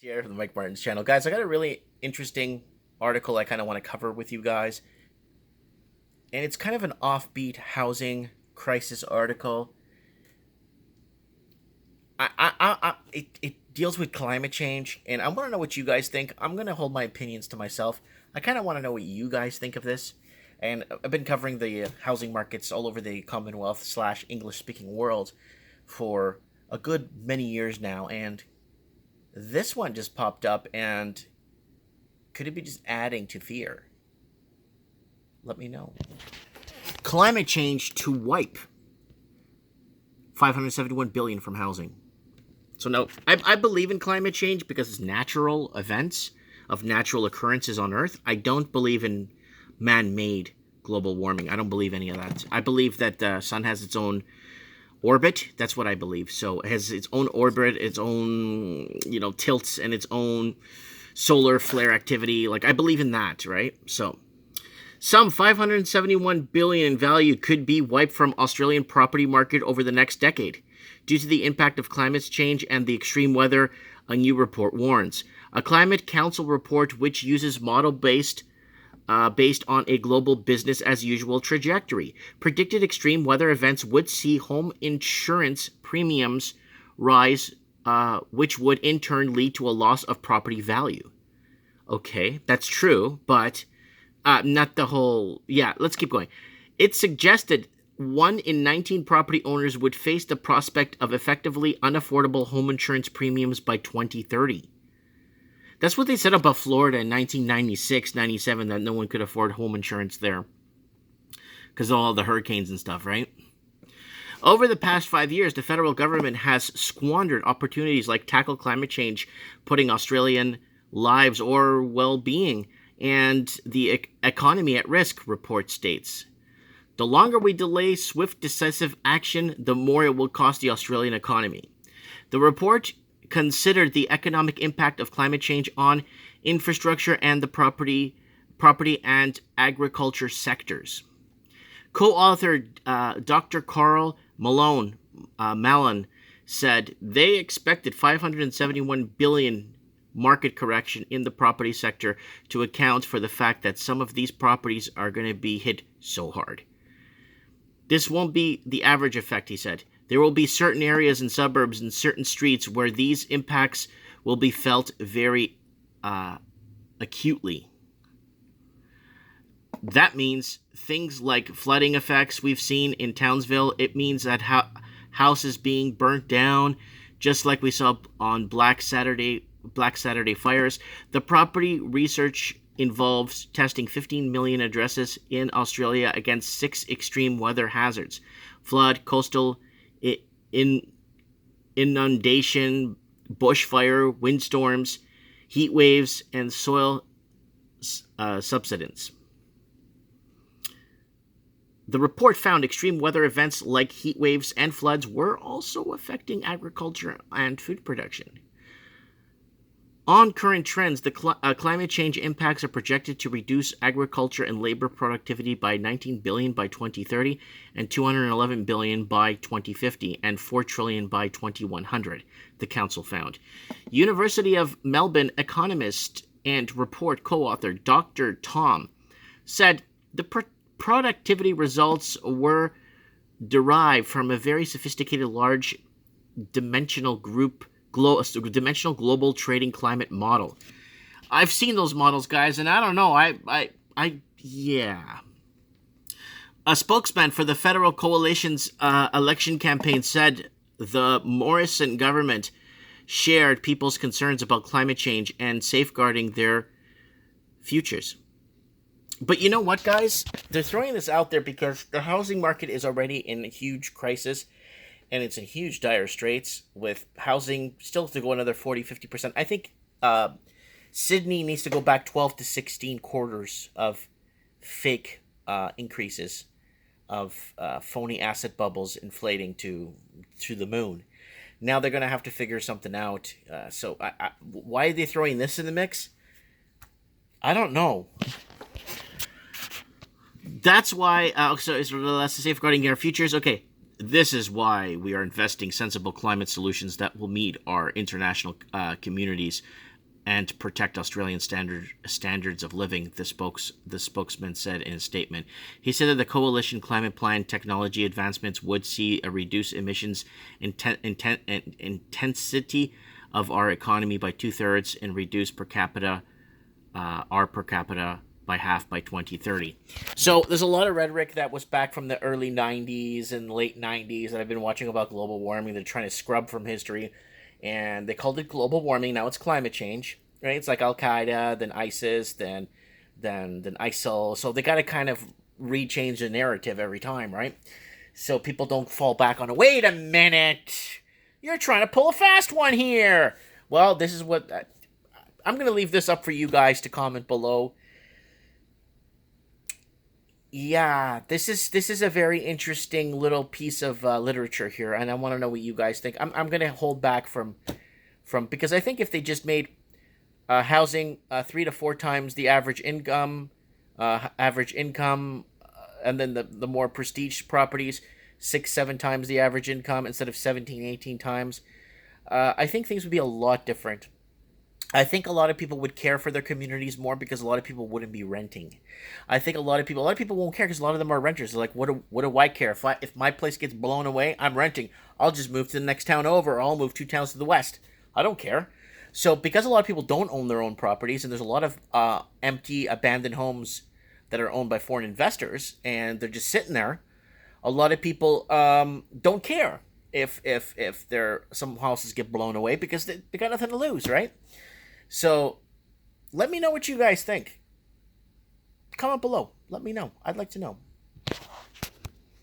Here from the Mike Martin's channel. Guys, I got a really interesting article I kind of want to cover with you guys. And it's kind of an offbeat housing crisis article. It deals with climate change, and I want to know what you guys think. I'm going to hold my opinions to myself. I kind of want to know what you guys think of this. And I've been covering the housing markets all over the Commonwealth / English-speaking world for a good many years now, and this one just popped up, and could it be just adding to fear? Let me know. Climate change to wipe 571 billion from housing. So no, I believe in climate change because it's natural events of natural occurrences on Earth. I don't believe in man-made global warming. I don't believe any of that. I believe that the sun has its own orbit. That's what I believe. So it has its own orbit, its own, tilts, and its own solar flare activity. Like, I believe in that, right? So some 571 billion in value could be wiped from Australian property market over the next decade due to the impact of climate change and the extreme weather, a new report warns. A climate council report which uses model based on a global business as usual trajectory. Predicted extreme weather events would see home insurance premiums rise, which would in turn lead to a loss of property value. Okay, that's true, but not the whole... Yeah, let's keep going. It suggested 1 in 19 property owners would face the prospect of effectively unaffordable home insurance premiums by 2030. That's what they said about Florida in 1996, 97, that no one could afford home insurance there because of all the hurricanes and stuff, right? Over the past 5 years, the federal government has squandered opportunities like tackle climate change, putting Australian lives or well-being and the economy at risk, report states. The longer we delay swift, decisive action, the more it will cost the Australian economy. The report considered the economic impact of climate change on infrastructure and the property and agriculture sectors. Co-author Dr. Carl Mallon said they expected 571 billion market correction in the property sector to account for the fact that some of these properties are going to be hit so hard. This won't be the average effect, he said. There will be certain areas and suburbs and certain streets where these impacts will be felt very acutely. That means things like flooding effects we've seen in Townsville. It means that houses being burnt down, just like we saw on Black Saturday fires. The property research involves testing 15 million addresses in Australia against 6 extreme weather hazards: flood, coastal inundation, bushfire, windstorms, heat waves, and soil subsidence. The report found extreme weather events like heat waves and floods were also affecting agriculture and food production. On current trends, the climate change impacts are projected to reduce agriculture and labor productivity by 19 billion by 2030 and 211 billion by 2050 and 4 trillion by 2100, the council found. University of Melbourne economist and report co-author Dr. Tom said the productivity results were derived from a very sophisticated large dimensional global trading climate model. I've seen those models, guys, and I don't know. Yeah. A spokesman for the federal coalition's election campaign said the Morrison government shared people's concerns about climate change and safeguarding their futures. But you know what, guys? They're throwing this out there because the housing market is already in a huge crisis. And it's in huge dire straits with housing still to go another 40-50%. I think Sydney needs to go back 12 to 16 quarters of fake increases of phony asset bubbles inflating to the moon. Now they're going to have to figure something out. So why are they throwing this in the mix? I don't know. That's why, so that's safeguarding our futures. Okay, this is why we are investing sensible climate solutions that will meet our international community's and to protect Australian standards of living, the spokesman said in a statement. He said that the coalition climate plan technology advancements would see a reduced emissions intensity of our economy by 2/3 and reduce per capita by half by 2030. So there's a lot of rhetoric that was back from the early 90s and late 90s that I've been watching about global warming. They're trying to scrub from history, and they called it global warming. Now it's climate change, right? It's like Al Qaeda, then ISIS, then ISIL. So they got to kind of rechange the narrative every time, right? So people don't fall back on it. Wait a minute, you're trying to pull a fast one here. Well, this is what I'm going to leave this up for you guys to comment below. Yeah, this is a very interesting little piece of literature here, and I want to know what you guys think. I'm gonna hold back from because I think if they just made housing 3 to 4 times the average income, and then the more prestige properties 6-7 times the average income instead of 17-18 times, I think things would be a lot different. I think a lot of people would care for their communities more because a lot of people wouldn't be renting. I think a lot of people won't care because a lot of them are renters. They're like, what do I care if my place gets blown away? I'm renting. I'll just move to the next town over, or I'll move 2 towns to the west. I don't care. So because a lot of people don't own their own properties, and there's a lot of empty, abandoned homes that are owned by foreign investors, and they're just sitting there, a lot of people don't care if their some houses get blown away because they got nothing to lose, right? So, let me know what you guys think. Comment below. Let me know. I'd like to know.